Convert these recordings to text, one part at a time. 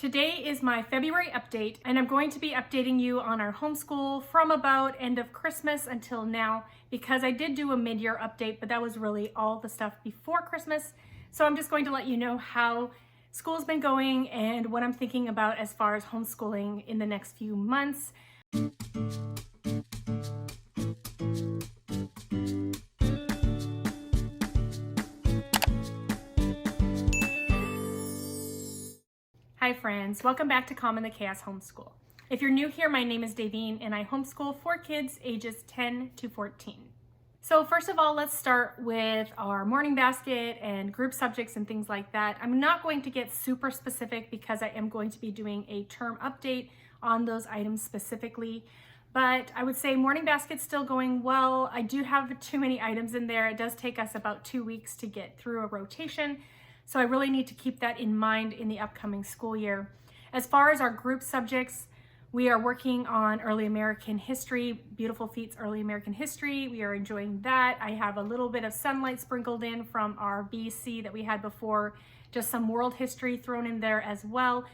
Today is my February update, and I'm going to be updating you on our homeschool from about end of Christmas until now, because I did do a mid-year update, but that was really all the stuff before Christmas. So I'm just going to let you know how school's been going and what I'm thinking about as far as homeschooling in the next few months. Hi friends, welcome back to Calm in the Chaos Homeschool. If you're new here, my name is Davine and I homeschool 4 kids ages 10 to 14. So first of all, let's start with our morning basket and group subjects and things like that. I'm not going to get super specific because I am going to be doing a term update on those items specifically, but I would say morning basket's still going well. I do have too many items in there. It does take us about 2 weeks to get through a rotation. So I really need to keep that in mind in the upcoming school year. As far as our group subjects, we are working on early American history, Beautiful Feet's early American history. We are enjoying that. I have a little bit of sunlight sprinkled in from our BC that we had before, just some world history thrown in there as well.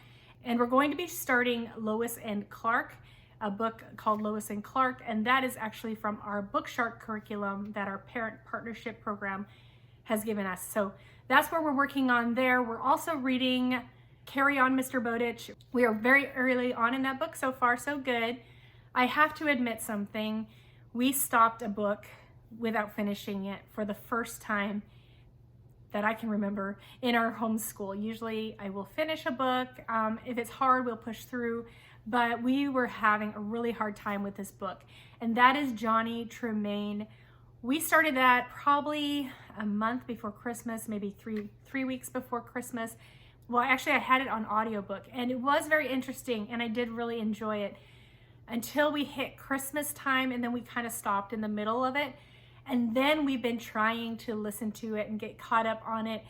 And we're going to be starting Lois and Clark, a book called Lois and Clark, and that is actually from our Book Shark curriculum that our parent partnership program has given us. So that's where we're working on there. We're also reading Carry On, Mr. Bowditch. We are very early on in that book. So far, so good. I have to admit something. We stopped a book without finishing it for the first time that I can remember in our homeschool. Usually I will finish a book. If it's hard, we'll push through. But we were having a really hard time with this book. And that is Johnny Tremain. We started that probably a month before Christmas, maybe three weeks before Christmas. Well, actually I had it on audiobook and it was very interesting and I did really enjoy it until we hit Christmas time, and then we kind of stopped in the middle of it. And then we've been trying to listen to it and get caught up on it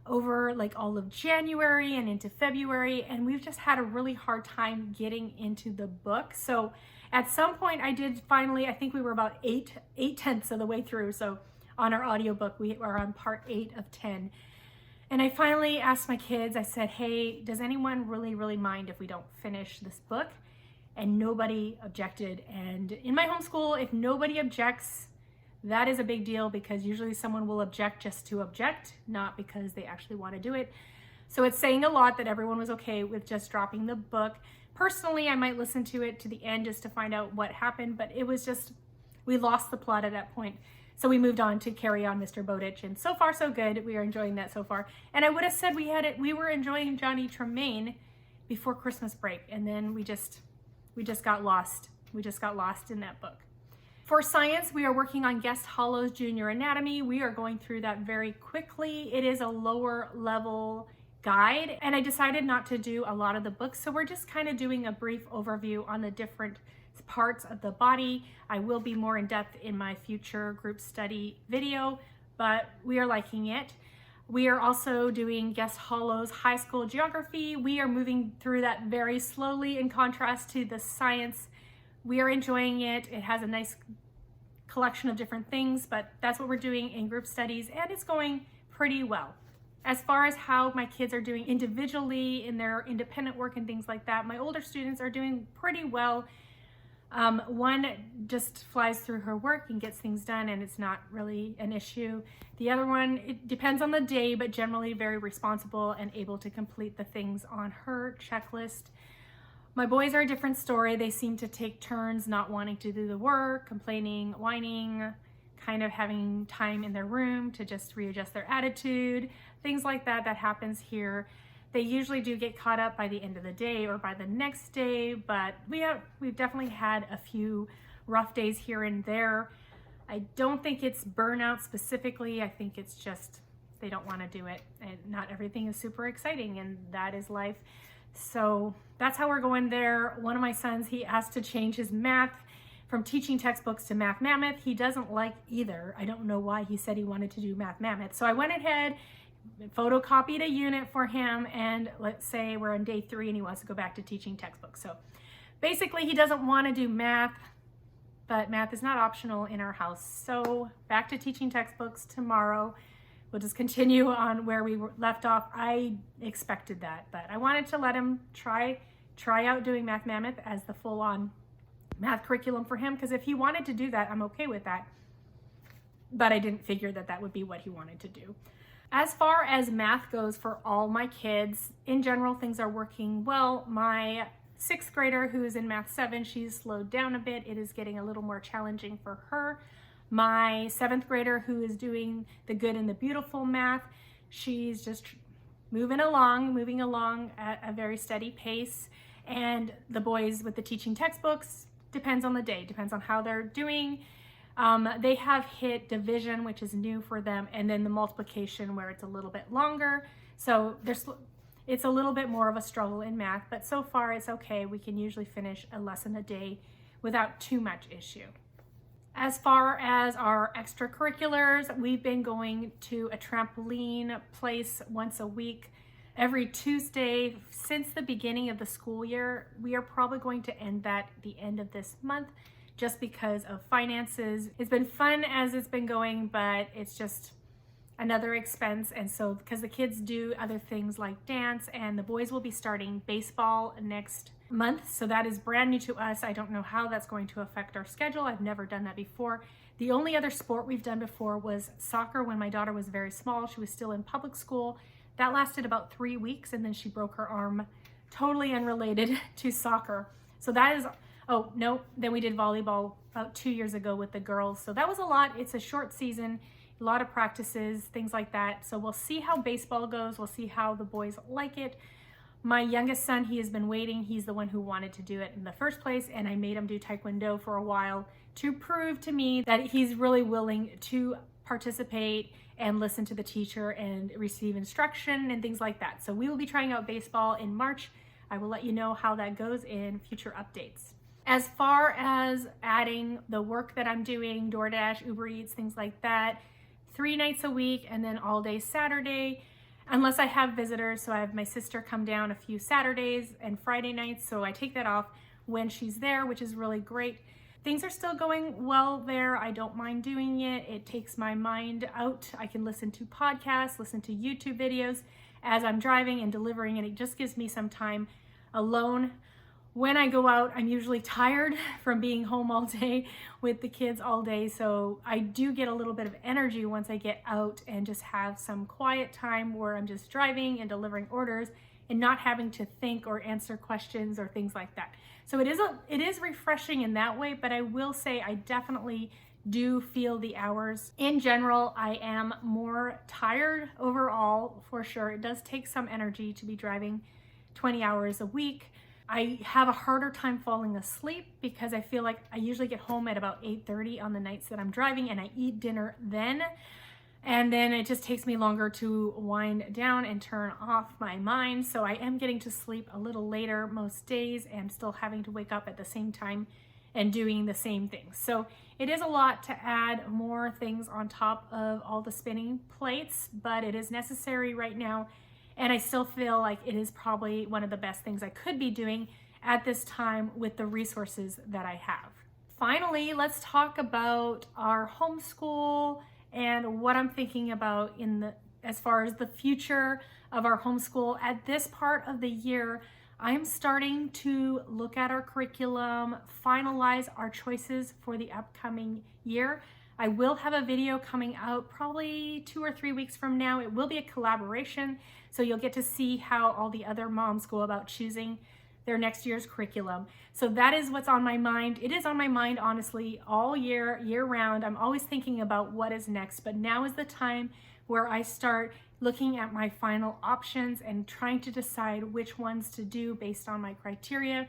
over like all of January and into February, and we've just had a really hard time getting into the book. So at some point I did finally, I think we were about 8/10 of the way through. So on our audiobook, we are on part 8 of 10. And I finally asked my kids, I said, hey, does anyone really mind if we don't finish this book? And nobody objected. And in my homeschool, if nobody objects, that is a big deal, because usually someone will object just to object, not because they actually want to do it. So it's saying a lot that everyone was okay with just dropping the book. Personally, I might listen to it to the end just to find out what happened, but it was just, we lost the plot at that point. So we moved on to Carry On, Mr. Bowditch, and so far so good. We are enjoying that so far. And I would have said we were enjoying Johnny Tremain before Christmas break, and then we just got lost. We just got lost in that book. For science, we are working on Guest Hollow's Junior Anatomy. We are going through that very quickly. It is a lower level guide, and I decided not to do a lot of the books, so we're just kind of doing a brief overview on the different parts of the body. I will be more in depth in my future group study video, but we are liking it. We are also doing Guest Hollow's High School Geography. We are moving through that very slowly in contrast to the science. We are enjoying it. It has a nice collection of different things, but that's what we're doing in group studies, and it's going pretty well. As far as how my kids are doing individually in their independent work and things like that, my older students are doing pretty well. One just flies through her work and gets things done, and it's not really an issue. The other one, it depends on the day, but generally very responsible and able to complete the things on her checklist. My boys are a different story. They seem to take turns not wanting to do the work, complaining, whining, kind of having time in their room to just readjust their attitude, things like that. That happens here. They usually do get caught up by the end of the day or by the next day, but we've definitely had a few rough days here and there. I don't think it's burnout specifically. I think it's just they don't want to do it, and not everything is super exciting, and that is life. So that's how we're going there. One of my sons, he asked to change his math from teaching textbooks to Math Mammoth. He doesn't like either. I don't know why he said he wanted to do Math Mammoth. So I went ahead, photocopied a unit for him, and let's say we're on day 3 and he wants to go back to teaching textbooks. So basically he doesn't want to do math, but math is not optional in our house. So back to teaching textbooks tomorrow. we'll just continue on where we left off. I expected that, but I wanted to let him try out doing Math Mammoth as the full-on math curriculum for him, because if he wanted to do that, I'm okay with that. But I didn't figure that that would be what he wanted to do. As far as math goes for all my kids, in general, things are working well. My 6th grader, who is in Math 7, she's slowed down a bit. It is getting a little more challenging for her. My 7th grader, who is doing the good and the beautiful math, she's just moving along at a very steady pace. And the boys with the teaching textbooks, depends on the day, depends on how they're doing. They have hit division, which is new for them, and then the multiplication, where it's a little bit longer. So it's a little bit more of a struggle in math, but so far it's okay. We can usually finish a lesson a day without too much issue. As far as our extracurriculars, we've been going to a trampoline place once a week, every Tuesday since the beginning of the school year. We are probably going to end that at the end of this month, just because of finances. It's been fun as it's been going, but it's just another expense. And so because the kids do other things like dance, and the boys will be starting baseball next month, so that is brand new to us. I don't know how that's going to affect our schedule. I've never done that before. The only other sport we've done before was soccer when my daughter was very small. She was still in public school. That lasted about 3 weeks, and then she broke her arm, totally unrelated to soccer. So that is, oh no, then we did volleyball about 2 years ago with the girls. So that was a lot. It's a short season, a lot of practices, things like that. So we'll see how baseball goes. We'll see how the boys like it. My youngest son, he has been waiting. He's the one who wanted to do it in the first place, and I made him do Taekwondo for a while to prove to me that he's really willing to participate and listen to the teacher and receive instruction and things like that. So we will be trying out baseball in March. I will let you know how that goes in future updates. As far as adding the work that I'm doing, DoorDash, Uber Eats, things like that, 3 nights a week and then all day Saturday, unless I have visitors. So I have my sister come down a few Saturdays and Friday nights, so I take that off when she's there, which is really great. Things are still going well there. I don't mind doing it. It takes my mind out. I can listen to podcasts, listen to YouTube videos as I'm driving and delivering, and it just gives me some time alone. When I go out, I'm usually tired from being home all day with the kids all day, so I do get a little bit of energy once I get out and just have some quiet time where I'm just driving and delivering orders and not having to think or answer questions or things like that. So it is refreshing in that way, but I will say I definitely do feel the hours. In general, I am more tired overall, for sure. It does take some energy to be driving 20 hours a week. I have a harder time falling asleep because I feel like I usually get home at about 8:30 on the nights that I'm driving, and I eat dinner then. And then it just takes me longer to wind down and turn off my mind. So I am getting to sleep a little later most days and still having to wake up at the same time and doing the same things. So it is a lot to add more things on top of all the spinning plates, but it is necessary right now. And I still feel like it is probably one of the best things I could be doing at this time with the resources that I have. Finally, let's talk about our homeschool and what I'm thinking about as far as the future of our homeschool. At this part of the year, I am starting to look at our curriculum, finalize our choices for the upcoming year. I will have a video coming out probably 2 or 3 weeks from now. It will be a collaboration, so you'll get to see how all the other moms go about choosing their next year's curriculum. So that is what's on my mind. It is on my mind, honestly, all year round. I'm always thinking about what is next, but now is the time where I start looking at my final options and trying to decide which ones to do based on my criteria.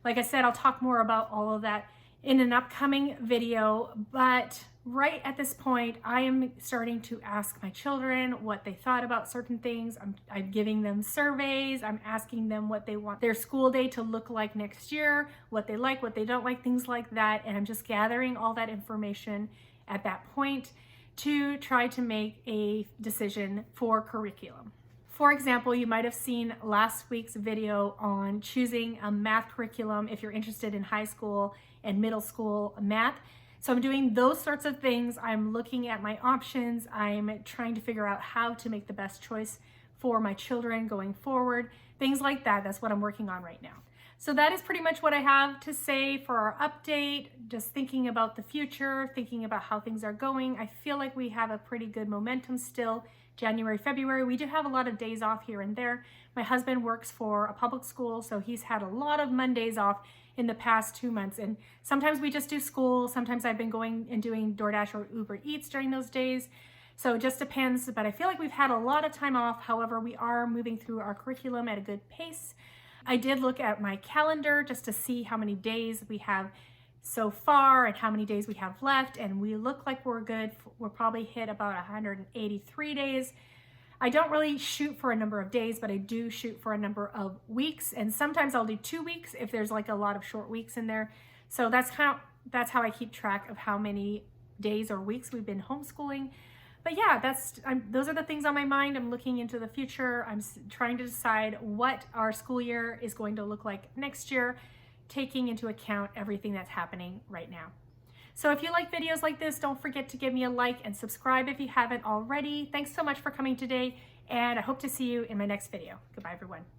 Like I said, I'll talk more about all of that in an upcoming video, but right at this point, I am starting to ask my children what they thought about certain things. I'm giving them surveys. I'm asking them what they want their school day to look like next year, what they like, what they don't like, things like that. And I'm just gathering all that information at that point to try to make a decision for curriculum. For example, you might have seen last week's video on choosing a math curriculum if you're interested in high school and middle school math. So I'm doing those sorts of things. I'm looking at my options. I'm trying to figure out how to make the best choice for my children going forward, things like that. That's what I'm working on right now. So that is pretty much what I have to say for our update. Just thinking about the future, thinking about how things are going. I feel like we have a pretty good momentum still. January, February, we do have a lot of days off here and there. My husband works for a public school, so he's had a lot of Mondays off in the past 2 months. And sometimes we just do school. Sometimes I've been going and doing DoorDash or Uber Eats during those days. So it just depends, but I feel like we've had a lot of time off. However, we are moving through our curriculum at a good pace. I did look at my calendar just to see how many days we have so far and how many days we have left, and we look like we're good. We'll probably hit about 183 days. I don't really shoot for a number of days, but I do shoot for a number of weeks, and sometimes I'll do 2 weeks if there's like a lot of short weeks in there. So that's how I keep track of how many days or weeks we've been homeschooling. But yeah, those are the things on my mind. I'm looking into the future. I'm trying to decide what our school year is going to look like next year, taking into account everything that's happening right now. So if you like videos like this, don't forget to give me a like and subscribe if you haven't already. Thanks so much for coming today, and I hope to see you in my next video. Goodbye, everyone.